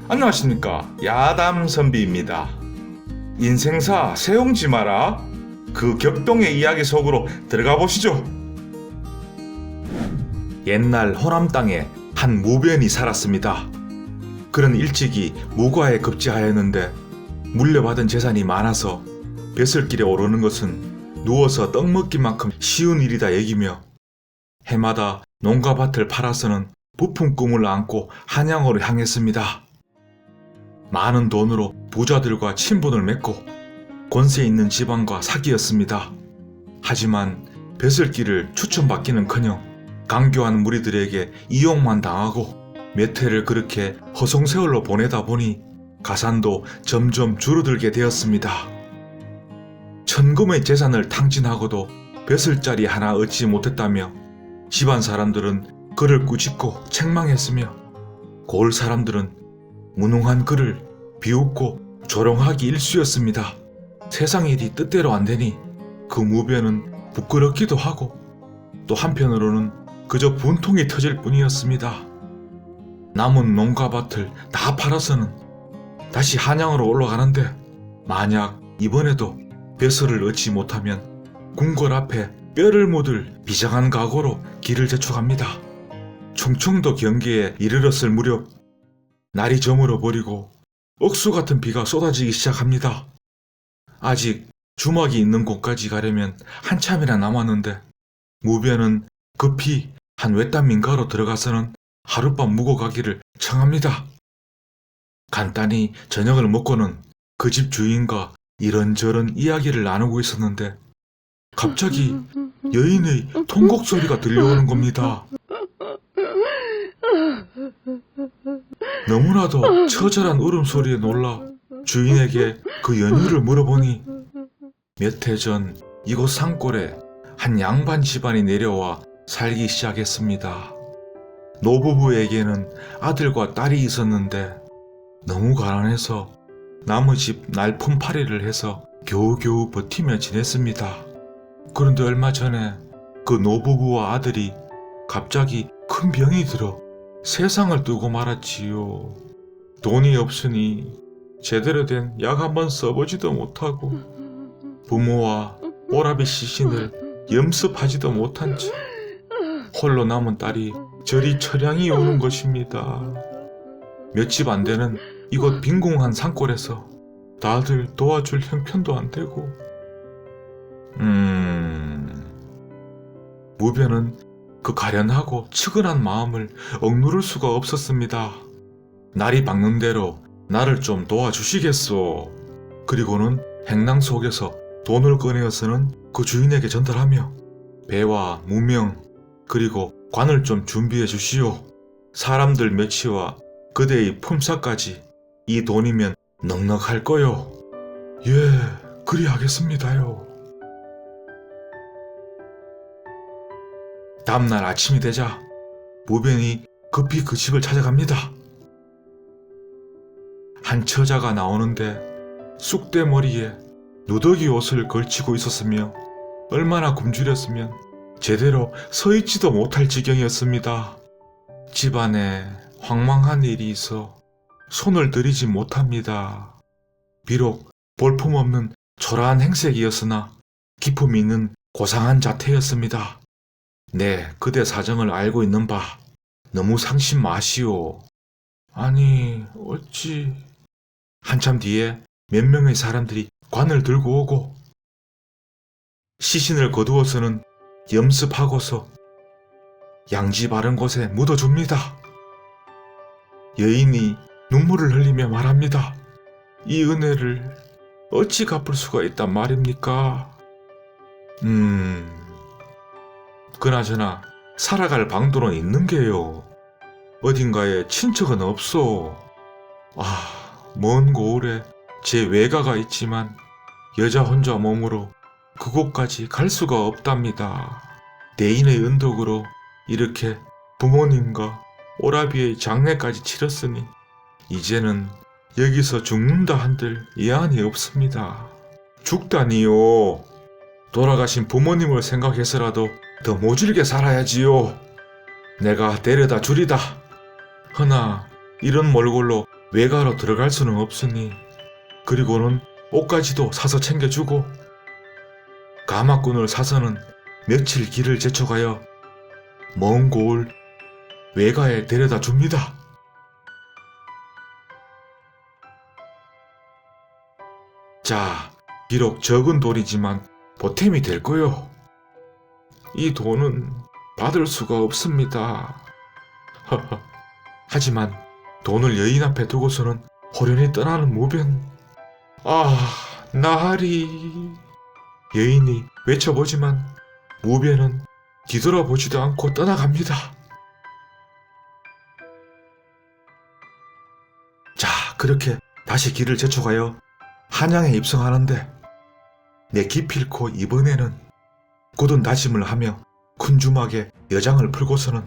안녕하십니까, 야담선비입니다. 인생사 세용지 마라. 그 격동의 이야기 속으로 들어가 보시죠. 옛날 호남 땅에 한 무변이 살았습니다. 그는 일찍이 무과에 급제하였는데 물려받은 재산이 많아서 벼슬길에 오르는 것은 누워서 떡 먹기만큼 쉬운 일이다 여기며 해마다 농가 밭을 팔아서는 부푼 꿈을 안고 한양으로 향했습니다. 많은 돈으로 부자들과 친분을 맺고 권세 있는 지방과 사귀었습니다. 하지만 벼슬길을 추천받기는커녕 강교한 무리들에게 이용만 당하고 몇 해를 그렇게 허송세월로 보내다 보니 가산도 점점 줄어들게 되었습니다. 천금의 재산을 탕진하고도 벼슬자리 하나 얻지 못했다며 집안 사람들은 그를 꾸짖고 책망했으며 고을 사람들은 무능한 그를 비웃고 조롱하기 일쑤였습니다. 세상 일이 뜻대로 안 되니 그 무변은 부끄럽기도 하고 또 한편으로는 그저 분통이 터질 뿐이었습니다. 남은 농가밭을 다 팔아서는 다시 한양으로 올라가는데 만약 이번에도 벼슬을 얻지 못하면 궁궐 앞에 뼈를 묻을 비장한 각오로 길을 재촉합니다. 충청도 경계에 이르렀을 무렵 날이 저물어 버리고 억수 같은 비가 쏟아지기 시작합니다. 아직 주막이 있는 곳까지 가려면 한참이나 남았는데 무변은 급히 한 외딴 민가로 들어가서는 하룻밤 묵어 가기를 청합니다. 간단히 저녁을 먹고는 그 집 주인과 이런저런 이야기를 나누고 있었는데 갑자기 여인의 통곡 소리가 들려오는 겁니다. 너무나도 처절한 울음소리에 놀라 주인에게 그 연유를 물어보니 몇 해 전 이곳 산골에 한 양반 집안이 내려와 살기 시작했습니다. 노부부에게는 아들과 딸이 있었는데 너무 가난해서 남의 집 날품팔이를 해서 겨우겨우 버티며 지냈습니다. 그런데 얼마 전에 그 노부부와 아들이 갑자기 큰 병이 들어 세상을 뜨고 말았지요. 돈이 없으니 제대로 된 약 한번 써보지도 못하고 부모와 오라비 시신을 염습하지도 못한 채 홀로 남은 딸이 저리 처량히 오는 것입니다. 몇 집 안 되는 이곳 빈궁한 산골에서 다들 도와줄 형편도 안 되고 무변은 그 가련하고 측은한 마음을 억누를 수가 없었습니다. 날이 밝는 대로 나를 좀 도와주시겠소. 그리고는 행囊속에서 돈을 꺼내어서는 그 주인에게 전달하며 배와 무명 그리고 관을 좀 준비해 주시오. 사람들 매치와 그대의 품삯까지 이 돈이면 넉넉할 거요. 예, 그리 하겠습니다요. 다음날 아침이 되자 무변이 급히 그 집을 찾아갑니다. 한 처자가 나오는데 쑥대머리에 누더기 옷을 걸치고 있었으며 얼마나 굶주렸으면 제대로 서 있지도 못할 지경이었습니다. 집안에 황망한 일이 있어 손을 들이지 못합니다. 비록 볼품없는 초라한 행색이었으나 기품이 있는 고상한 자태였습니다. 네, 그대 사정을 알고 있는 바 너무 상심 마시오. 아니, 어찌... 한참 뒤에 몇 명의 사람들이 관을 들고 오고 시신을 거두어서는 염습하고서 양지 바른 곳에 묻어줍니다. 여인이 눈물을 흘리며 말합니다. 이 은혜를 어찌 갚을 수가 있단 말입니까? 그나저나 살아갈 방도는 있는 게요. 어딘가에 친척은 없소. 먼 고을에 제 외가가 있지만 여자 혼자 몸으로 그곳까지 갈 수가 없답니다. 대인의 은덕으로 이렇게 부모님과 오라비의 장례까지 치렀으니 이제는 여기서 죽는다 한들 예안이 없습니다. 죽다니요. 돌아가신 부모님을 생각해서라도 더 모질게 살아야지요. 내가 데려다 주리다. 허나 이런 몰골로 외가로 들어갈 수는 없으니 그리고는 옷까지도 사서 챙겨주고 가마꾼을 사서는 며칠 길을 재촉하여 먼 고을 외가에 데려다 줍니다. 자, 비록 적은 돈이지만 보탬이 될 거요. 이 돈은 받을 수가 없습니다. 하지만 돈을 여인 앞에 두고서는 호련히 떠나는 무변. 아, 나으리. 여인이 외쳐보지만 무변은 뒤돌아보지도 않고 떠나갑니다. 자, 그렇게 다시 길을 재촉하여 한양에 입성하는데 내 기필코 이번에는 굳은 다짐을 하며 큰 주막에 여장을 풀고서는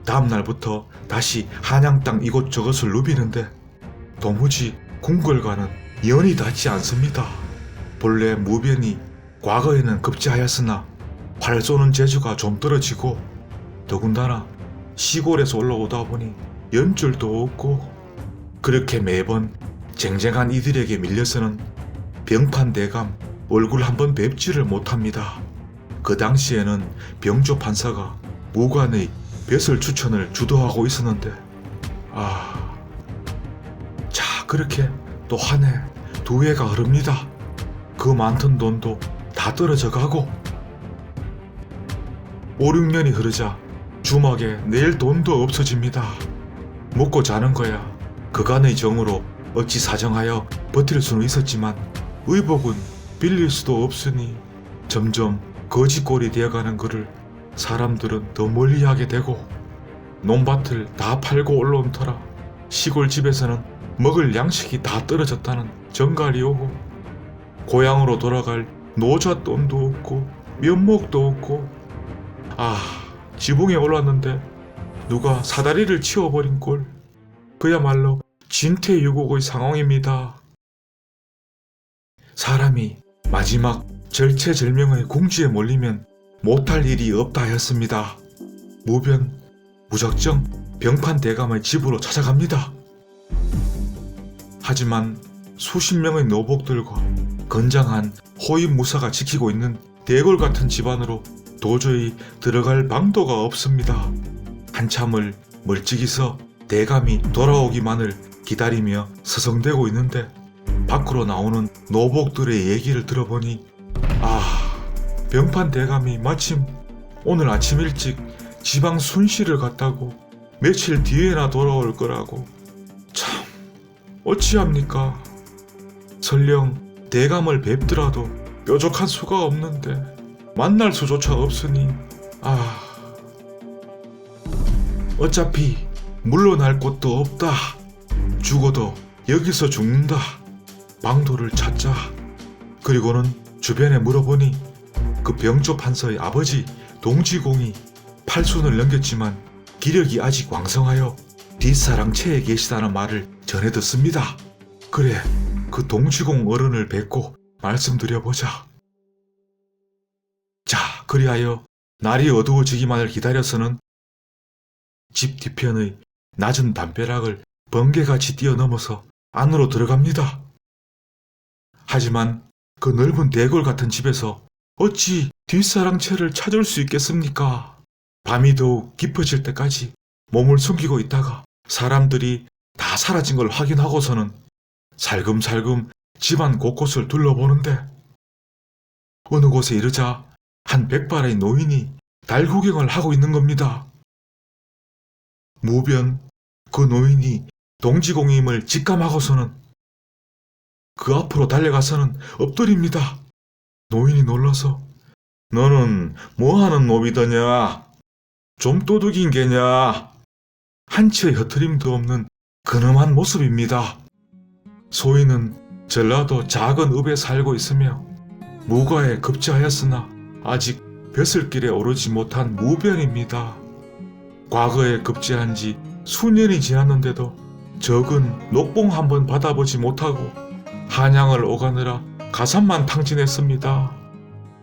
다음날부터 다시 한양 땅 이곳저곳을 누비는데 도무지 궁궐과는 연이 닿지 않습니다. 본래 무변이 과거에는 급제하였으나 활 쏘는 재주가 좀 떨어지고 더군다나 시골에서 올라오다 보니 연줄도 없고 그렇게 매번 쟁쟁한 이들에게 밀려서는 병판대감 얼굴 한번 뵙지를 못합니다. 그 당시에는 병조 판사가 무관의 벼슬 추천을 주도하고 있었는데 자, 그렇게 또 한 해, 두 해가 흐릅니다. 그 많던 돈도 다 떨어져 가고 5, 6년이 흐르자 주막에 낼 돈도 없어집니다. 먹고 자는 거야 그간의 정으로 어찌 사정하여 버틸 수는 있었지만 의복은 빌릴 수도 없으니 점점 거지꼴이 되어가는 것을 사람들은 더 멀리하게 되고 논밭을 다 팔고 올라온 터라 시골 집에서는 먹을 양식이 다 떨어졌다는 정갈이 오고 고향으로 돌아갈 노잣돈도 없고 면목도 없고 지붕에 올랐는데 누가 사다리를 치워버린 꼴. 그야말로 진퇴유곡의 상황입니다. 사람이 마지막 절체절명의 궁지에 몰리면 못할 일이 없다 하였습니다. 무변 무작정 병판대감의 집으로 찾아갑니다. 하지만 수십 명의 노복들과 건장한 호위무사가 지키고 있는 대궐 같은 집안으로 도저히 들어갈 방도가 없습니다. 한참을 멀찍이 서 대감이 돌아오기만을 기다리며 서성대고 있는데 밖으로 나오는 노복들의 얘기를 들어보니 병판 대감이 마침 오늘 아침 일찍 지방 순시를 갔다고 며칠 뒤에나 돌아올 거라고. 참 어찌합니까? 설령 대감을 뵙더라도 뾰족한 수가 없는데 만날 수조차 없으니 어차피 물러날 곳도 없다. 죽어도 여기서 죽는다. 방도를 찾자. 그리고는 주변에 물어보니 그 병조 판서의 아버지 동지공이 팔순을 넘겼지만 기력이 아직 왕성하여 뒷사랑채에 계시다는 말을 전해 듣습니다. 그래, 그 동지공 어른을 뵙고 말씀드려보자. 자, 그리하여 날이 어두워지기만을 기다려서는 집 뒤편의 낮은 담벼락을 번개같이 뛰어넘어서 안으로 들어갑니다. 하지만 그 넓은 대궐 같은 집에서 어찌 뒷사랑채를 찾을 수 있겠습니까? 밤이 더욱 깊어질 때까지 몸을 숨기고 있다가 사람들이 다 사라진 걸 확인하고서는 살금살금 집안 곳곳을 둘러보는데 어느 곳에 이르자 한 백발의 노인이 달 구경을 하고 있는 겁니다. 무변 그 노인이 동지공임을 직감하고서는 그 앞으로 달려가서는 엎드립니다. 노인이 놀라서 너는 뭐하는 놈이더냐? 좀 도둑인 게냐? 한치의 흐트림도 없는 근엄한 모습입니다. 소인은 전라도 작은 읍에 살고 있으며 무과에 급제하였으나 아직 벼슬길에 오르지 못한 무변입니다. 과거에 급제한 지 수년이 지났는데도 적은 녹봉 한번 받아보지 못하고 한양을 오가느라 가산만 탕진했습니다.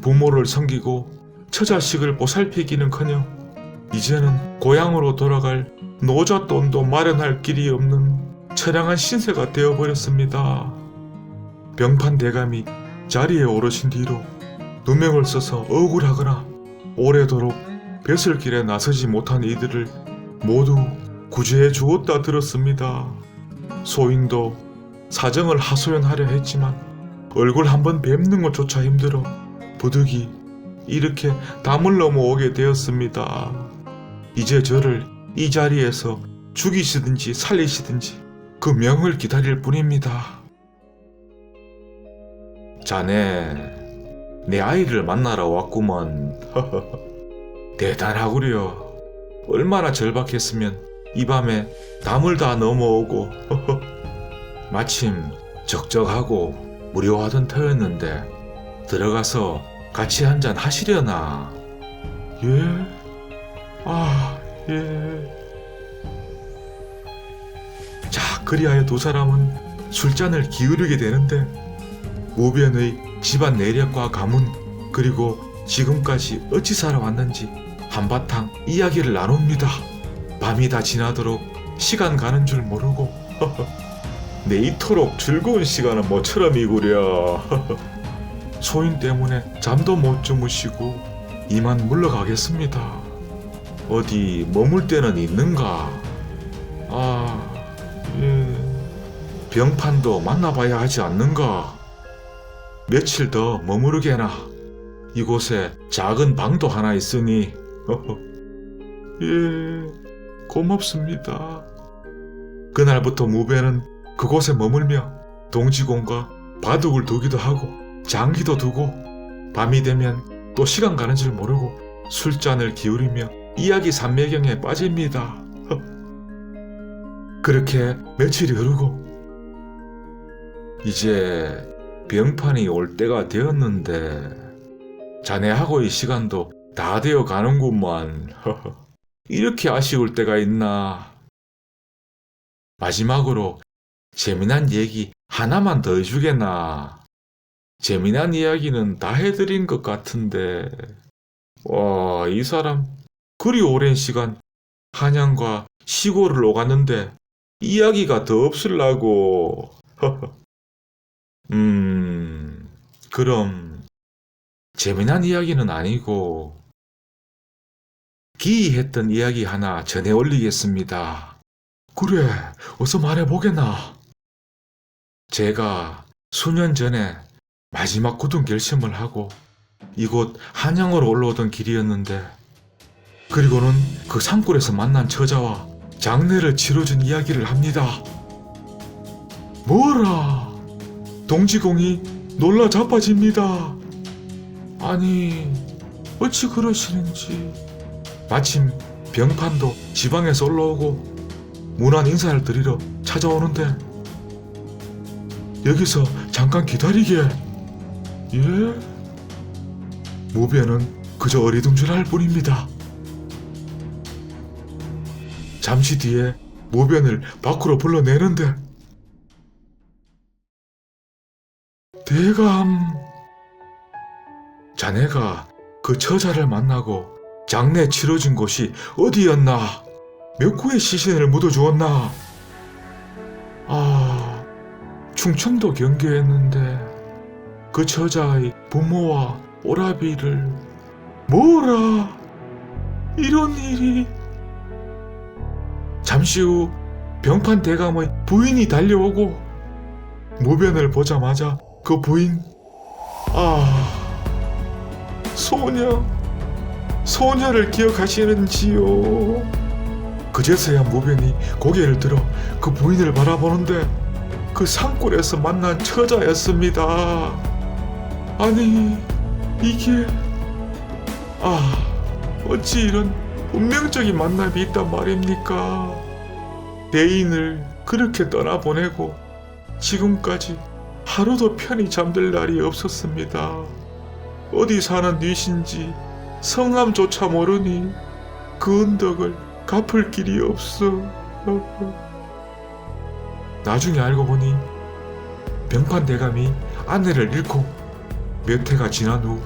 부모를 섬기고 처자식을 보살피기는커녕 이제는 고향으로 돌아갈 노잣돈도 마련할 길이 없는 처량한 신세가 되어버렸습니다. 병판 대감이 자리에 오르신 뒤로 누명을 써서 억울하거나 오래도록 벼슬길에 나서지 못한 이들을 모두 구제해 주었다 들었습니다. 소인도 사정을 하소연하려 했지만 얼굴 한번 뵙는 것조차 힘들어 부득이 이렇게 담을 넘어오게 되었습니다. 이제 저를 이 자리에서 죽이시든지 살리시든지 그 명을 기다릴 뿐입니다. 자네, 내 아이를 만나러 왔구먼. 대단하구려. 얼마나 절박했으면 이 밤에 담을 다 넘어오고 마침 적적하고 무료하던 터였는데 들어가서 같이 한잔 하시려나? 예? 예. 자, 그리하여 두 사람은 술잔을 기울이게 되는데 무변의 집안 내력과 가문 그리고 지금까지 어찌 살아왔는지 한바탕 이야기를 나눕니다. 밤이 다 지나도록 시간 가는 줄 모르고 내 이토록 즐거운 시간은 모처럼이구려. 소인 때문에 잠도 못 주무시고 이만 물러가겠습니다. 어디 머물 데는 있는가? 예. 병판도 만나봐야 하지 않는가? 며칠 더 머무르게나. 이곳에 작은 방도 하나 있으니. 예, 고맙습니다. 그날부터 무배는 그곳에 머물며 동지공과 바둑을 두기도 하고 장기도 두고 밤이 되면 또 시간 가는 줄 모르고 술잔을 기울이며 이야기 산매경에 빠집니다. 그렇게 며칠이 흐르고 이제 병판이 올 때가 되었는데 자네하고의 시간도 다 되어 가는구만. 이렇게 아쉬울 때가 있나. 마지막으로 재미난 얘기 하나만 더 해주겠나. 재미난 이야기는 다 해드린 것 같은데. 와, 이 사람 그리 오랜 시간 한양과 시골을 오갔는데 이야기가 더 없을라고. 그럼 재미난 이야기는 아니고 기이했던 이야기 하나 전해 올리겠습니다. 그래, 어서 말해보게나. 제가 수년 전에 마지막 굳은 결심을 하고 이곳 한양으로 올라오던 길이었는데 그리고는 그 산골에서 만난 처자와 장례를 치러준 이야기를 합니다. 뭐라? 동지공이 놀라 자빠집니다. 아니, 어찌 그러시는지. 마침 병판도 지방에서 올라오고 문안 인사를 드리러 찾아오는데 여기서 잠깐 기다리게. 예? 무배는 그저 어리둥절할 뿐입니다. 잠시 뒤에 무변을 밖으로 불러내는데 대감, 자네가 그 처자를 만나고 장례 치러진 곳이 어디였나? 몇 구의 시신을 묻어주었나? 충청도 경계였는데 그 처자의 부모와 오라비를. 뭐라? 이런 일이. 잠시 후 병판 대감의 부인이 달려오고 무변을 보자마자 그 부인, 소녀를 기억하시는지요? 그제서야 무변이 고개를 들어 그 부인을 바라보는데 그 산골에서 만난 처자였습니다. 아니, 이게 어찌 이런 운명적인 만남이 있단 말입니까? 대인을 그렇게 떠나보내고 지금까지 하루도 편히 잠들 날이 없었습니다. 어디 사는 뉘신지 성함조차 모르니 그 언덕을 갚을 길이 없어. 나중에 알고 보니 병판 대감이 아내를 잃고 몇 해가 지난 후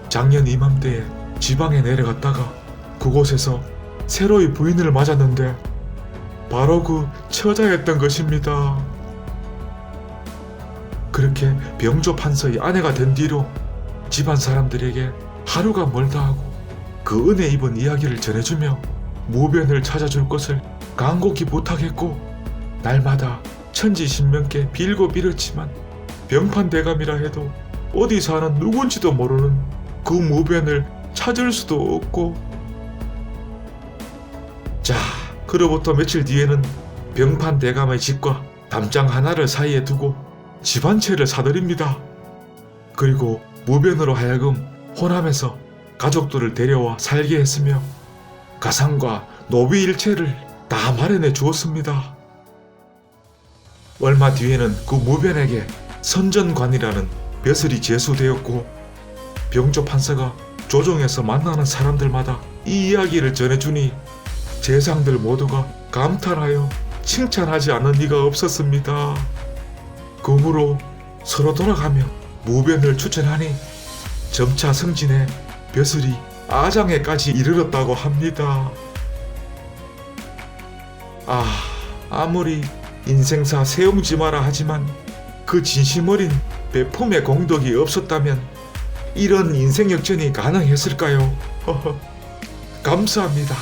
작년 이맘때에 지방에 내려갔다가 그곳에서 새로이 부인을 맞았는데 바로 그 처자였던 것입니다. 그렇게 병조 판서의 아내가 된 뒤로 집안 사람들에게 하루가 멀다 하고 그 은혜 입은 이야기를 전해주며 무변을 찾아줄 것을 간곡히 부탁했고, 날마다 천지신명께 빌고 빌었지만 병판대감이라 해도 어디 사는 누군지도 모르는 그 무변을 찾을 수도 없고. 자, 그로부터 며칠 뒤에는 병판대감의 집과 담장 하나를 사이에 두고 집안채를 사들입니다. 그리고 무변으로 하여금 호남에서 가족들을 데려와 살게 했으며 가상과 노비 일체를 다 마련해 주었습니다. 얼마 뒤에는 그 무변에게 선전관이라는 벼슬이 제수되었고, 병조 판서가 조정에서 만나는 사람들마다 이 이야기를 전해주니 재상들 모두가 감탄하여 칭찬하지 않은 이가 없었습니다. 그 후로 서로 돌아가며 무변을 추천하니 점차 승진해 벼슬이 아장에까지 이르렀다고 합니다. 아무리 인생사 세웅지마라 하지만 그 진심 어린 배품의 공덕이 없었다면 이런 인생 역전이 가능했을까요? 감사합니다.